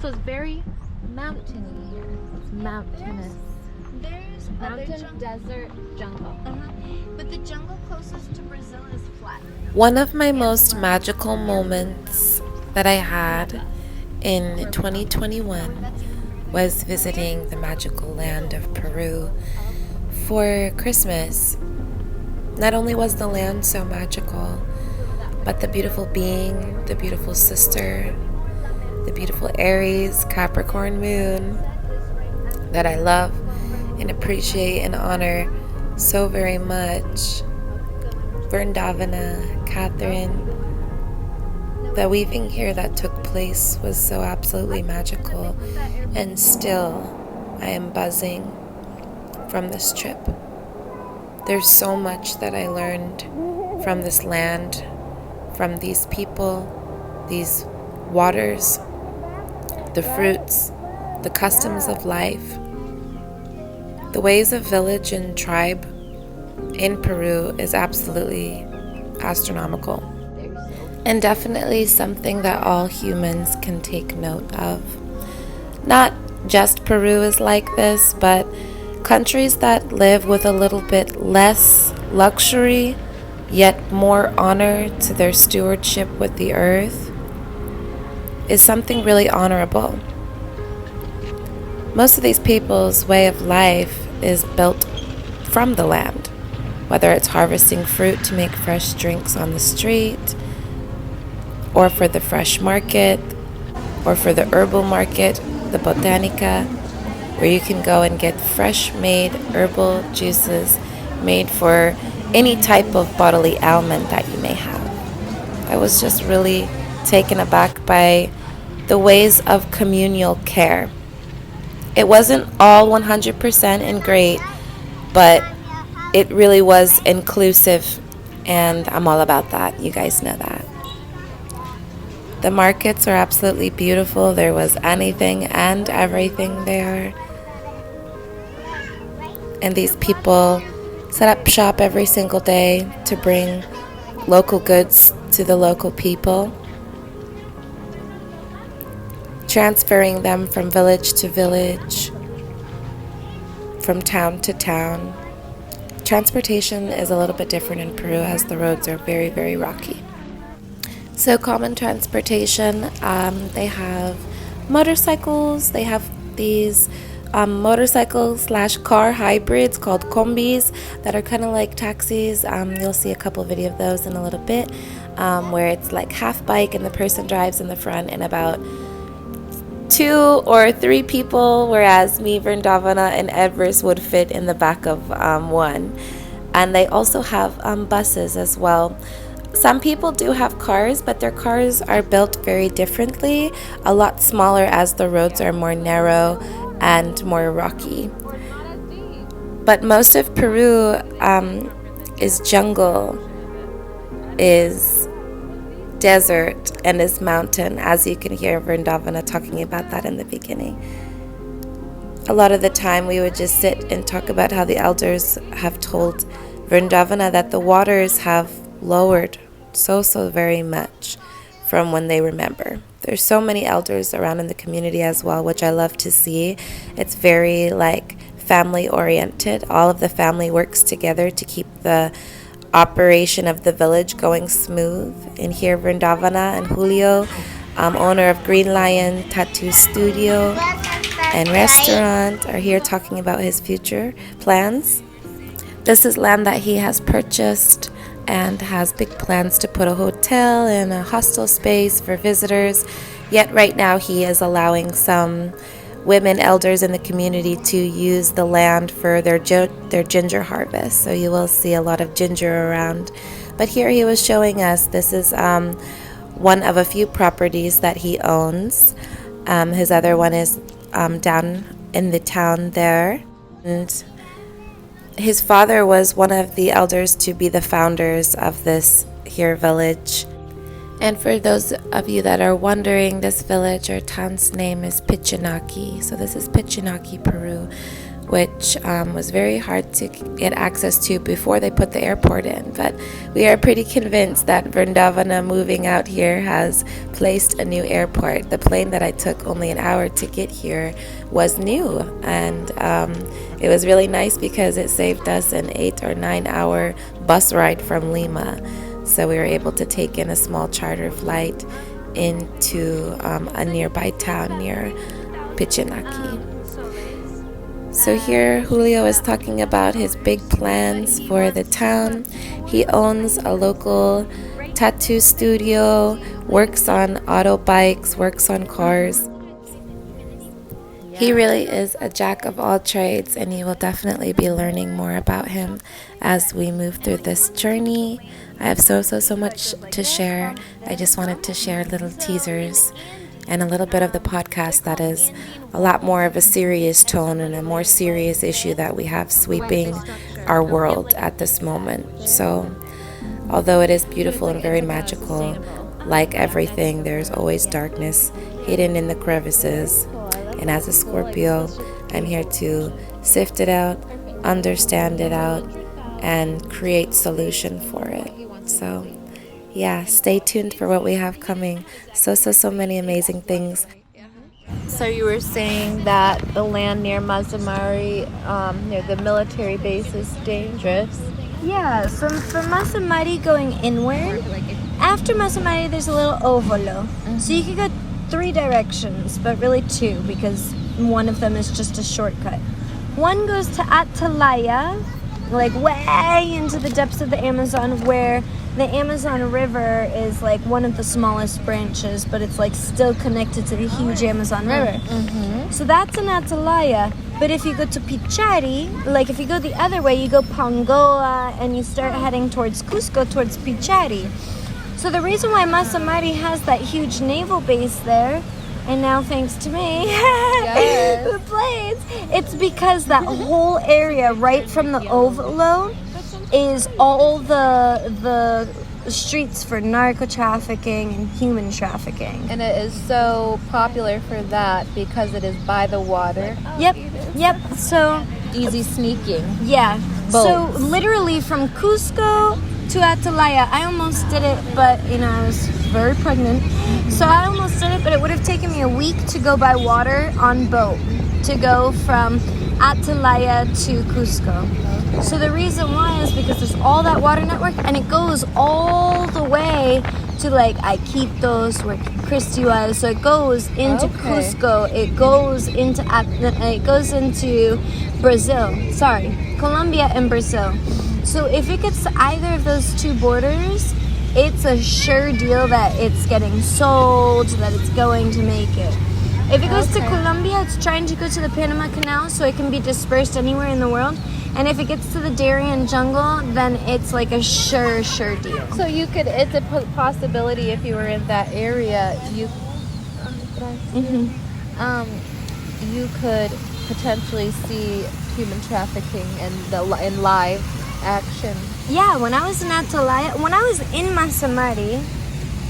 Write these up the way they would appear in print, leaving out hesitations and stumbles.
So it's very mountainy here. It's mountainous. There's Mountain, desert, jungle. But the jungle closest to Brazil is flat. One of my most magical moments that I had in 2021 was visiting the magical land of Peru for Christmas. Not only was the land so magical, but the beautiful being, the beautiful sister, the beautiful Aries, Capricorn moon that I love and appreciate and honor so very much. Vrndavana, Catherine, the weaving here that took place was so absolutely magical, and still I am buzzing from this trip. There's so much that I learned from this land, from these people, these waters, the fruits, the customs of life, the ways of village and tribe in Peru is absolutely astronomical, and definitely something that all humans can take note of. Not just Peru is like this, but countries that live with a little bit less luxury, yet more honor to their stewardship with the earth, is something really honorable. Most of these people's way of life is built from the land, whether it's harvesting fruit to make fresh drinks on the street, or for the fresh market, or for the herbal market, the botanica, where you can go and get fresh made herbal juices made for any type of bodily ailment that you may have. I was just really taken aback by the ways of communal care. It wasn't all 100% and great, but it really was inclusive, and I'm all about that. You guys know that. The markets are absolutely beautiful. There was anything and everything there. And these people set up shop every single day to bring local goods to the local people, transferring them from village to village, from town to town. Transportation is a little bit different in Peru as the roads are very, very rocky. So common transportation, they have motorcycles, they have these motorcycle/car hybrids called combis that are kind of like taxis. You'll see a couple of videos of those in a little bit, where it's like half bike and the person drives in the front and about 2 or 3 people, whereas me, Vrndavana, and Everest would fit in the back of one. And they also have buses as well. Some people do have cars, but their cars are built very differently, a lot smaller as the roads are more narrow and more rocky. But most of Peru is jungle, is desert, and is mountain, as you can hear Vrndavana talking about that in the beginning. A lot of the time we would just sit and talk about how the elders have told Vrndavana that the waters have lowered so very much from when they remember. There's so many elders around in the community as well, which I love to see. It's very like family oriented. All of the family works together to keep the operation of the village going smooth. And here Vrndavana and Julio, owner of Green Lion Tattoo Studio and Restaurant, are here talking about his future plans. This is land that he has purchased and has big plans to put a hotel and a hostel space for visitors. Yet right now he is allowing some women elders in the community to use the land for their ginger harvest. So you will see a lot of ginger around. But here he was showing us, this is one of a few properties that he owns. His other one is down in the town there. And his father was one of the elders to be the founders of this here village. And for those of you that are wondering, this village or town's name is Pichinaki. So this is Pichinaki, Peru, which was very hard to get access to before they put the airport in. But we are pretty convinced that Vrndavana moving out here has placed a new airport. The plane that I took only an hour to get here was new, and it was really nice because it saved us an 8 or 9 hour bus ride from Lima. So we were able to take in a small charter flight into a nearby town near Pichinaki. So here Julio is talking about his big plans for the town. He owns a local tattoo studio, works on auto bikes, works on cars. He really is a jack of all trades, and you will definitely be learning more about him as we move through this journey. I have so much to share. I just wanted to share little teasers and a little bit of the podcast that is a lot more of a serious tone and a more serious issue that we have sweeping our world at this moment. So, although it is beautiful and very magical, like everything, there's always darkness hidden in the crevices. And as a Scorpio, I'm here to sift it out, understand it out, and create solution for it. So, yeah, stay tuned for what we have coming. So many amazing things. So you were saying that the land near Masamari, near the military base, is dangerous. Yeah, so from Masamari going inward, after Masamari there's a little ovolo. So you could go 3 directions, but really 2, because one of them is just a shortcut. One goes to Atalaya, like way into the depths of the Amazon, where the Amazon River is like one of the smallest branches, but it's like still connected to the huge Amazon River. So that's in Atalaya. But if you go to Pichari, like if you go the other way, you go Pangoa and you start heading towards Cusco, towards Pichari. So the reason why Masamari has that huge naval base there, and now thanks to me, the planes, it's because that whole area right from the Ovalo is all the streets for narco trafficking and human trafficking. And it is so popular for that because it is by the water. Yep. So Easy sneaking. yeah. Boats. So literally from Cusco to Atalaya, I almost did it, but I was very pregnant. So I almost did it, but it would have taken me a week to go by water on boat to go from Atalaya to Cusco. So the reason why is because there's all that water network, and it goes all the way to like Iquitos, where Christy was. So it goes into Cusco. It goes into Brazil. Sorry, Colombia and Brazil. So if it gets to either of those 2 borders, it's a sure deal that it's getting sold, that it's going to make it. If it goes to Colombia, it's trying to go to the Panama Canal so it can be dispersed anywhere in the world. And if it gets to the Darien jungle, then it's like a sure deal. So it's a possibility if you were in that area, you could potentially see human trafficking in live action. Yeah, when I was in Atalaya, when I was in Masamari,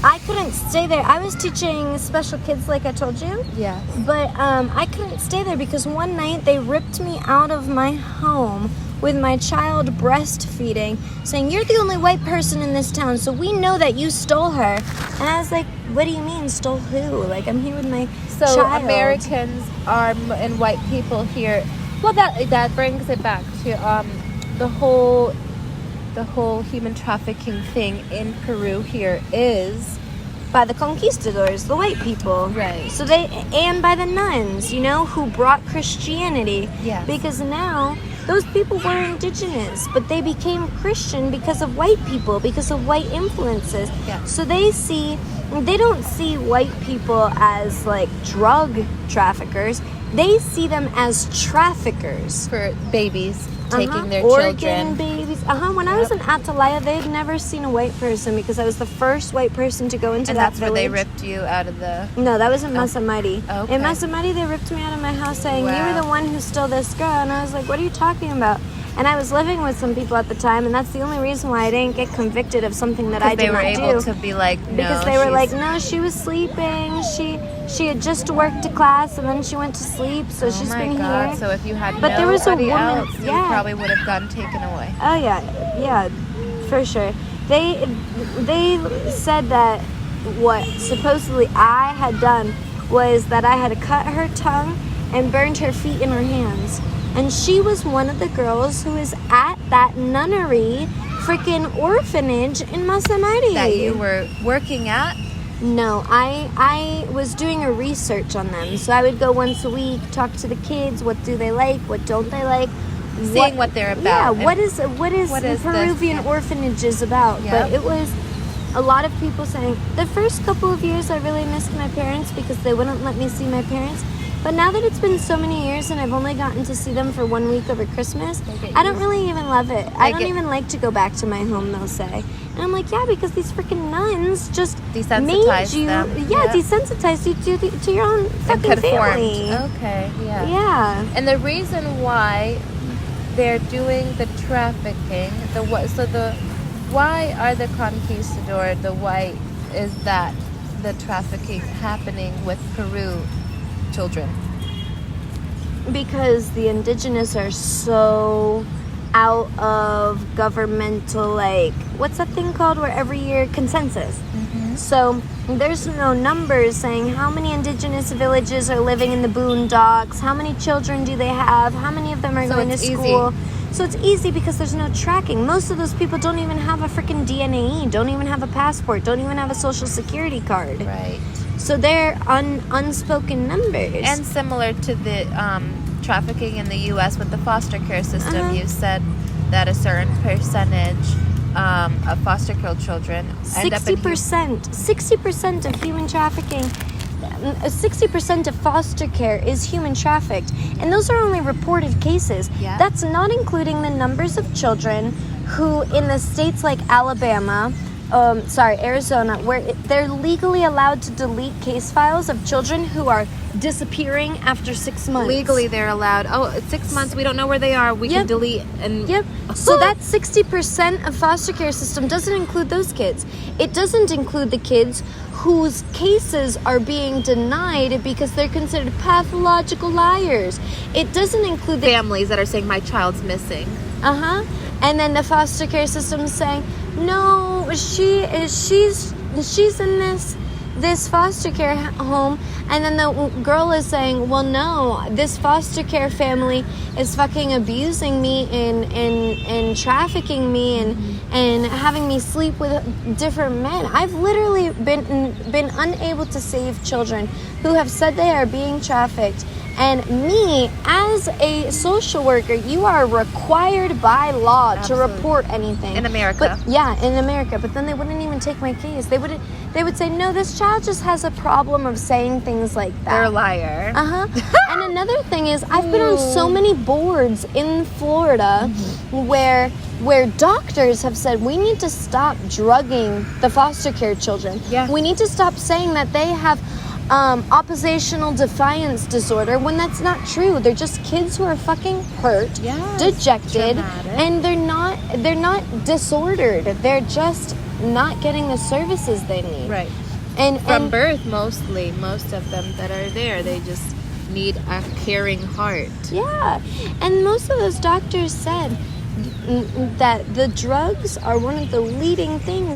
I couldn't stay there. I was teaching special kids, like I told you. Yeah. But I couldn't stay there because one night they ripped me out of my home with my child breastfeeding, saying, "You're the only white person in this town, so we know that you stole her." And I was like, "What do you mean, stole who? Like, I'm here with my child." So Americans and white people here. Well, that brings it back to the whole human trafficking thing in Peru here is by the conquistadors, the white people. Right. So and by the nuns, who brought Christianity. Yes. Because now those people were indigenous, but they became Christian because of white people, because of white influences. Yeah. So they don't see white people as like drug traffickers. They see them as traffickers. for babies taking their Organ children. babies. When I was in Atalaya, they had never seen a white person because I was the first white person to go into And that that's village. where they ripped you out of the... No, that was in Masamari. Okay. In Masamari, they ripped me out of my house saying, "You Wow. were the one who stole this girl." And I was like, "What are you talking about?" And I was living with some people at the time, and that's the only reason why I didn't get convicted of something that I did not do. They were able to be like, no, Because they were like, "No, she was sleeping. She had just worked a class and then she went to sleep, so she's been here. So if you had But there was a nobody woman- else, yeah. you probably would have gotten taken away. Oh yeah, for sure. They said that what supposedly I had done was that I had cut her tongue and burned her feet and her hands. And she was one of the girls who is at that nunnery freaking orphanage in Masamari. That you were working at? No, I was doing a research on them. So I would go once a week, talk to the kids, what do they like, what don't they like. Seeing what they're about. Yeah, what is Peruvian this? orphanages about? Yep. But it was a lot of people saying, the first couple of years I really missed my parents because they wouldn't let me see my parents. But now that it's been so many years and I've only gotten to see them for 1 week over Christmas, I don't really even love it. I don't even like to go back to my home, they'll say. And I'm like, yeah, because these freaking nuns just Desensitized made you, them. desensitized you to your own fucking family. Okay, yeah. Yeah. And the reason why they're doing the trafficking, why are the conquistador, why is that the trafficking happening with Peru children? Because the indigenous are so out of governmental, like, what's that thing called where every year consensus? So there's no numbers saying how many indigenous villages are living in the boondocks, how many children do they have, how many of them are going to school. So it's easy because there's no tracking. Most of those people don't even have a freaking DNA, don't even have a passport, don't even have a social security card. Right. So they're unspoken numbers. And similar to the trafficking in the U.S. with the foster care system, you said that a certain percentage of foster care children end up in 60% of human trafficking, 60% of foster care is human trafficked, and those are only reported cases. Yeah. That's not including the numbers of children who in the states like Arizona, where they're legally allowed to delete case files of children who are disappearing after 6 months. Legally, they're allowed. Oh, 6 months. We don't know where they are. We can delete and. Yep. So that 60% of foster care system doesn't include those kids. It doesn't include the kids whose cases are being denied because they're considered pathological liars. It doesn't include the families that are saying my child's missing. And then the foster care system's saying, no, she's in this foster care home, and then the girl is saying, well, no, this foster care family is fucking abusing me and trafficking me and having me sleep with different men. I've literally been unable to save children who have said they are being trafficked. And me, as a social worker, you are required by law to report anything. In America. In America. But then they wouldn't even take my case. They would say, no, this child just has a problem of saying things like that. They're a liar. And another thing is, I've been on so many boards in Florida where doctors have said, we need to stop drugging the foster care children. Yeah. We need to stop saying that they have oppositional defiance disorder when that's not true. They're just kids who are fucking hurt, dejected, traumatic. and they're not disordered. They're just not getting the services they need. Right. And From birth, mostly, most of them that are there, they just need a caring heart. Yeah. And most of those doctors said that the drugs are one of the leading things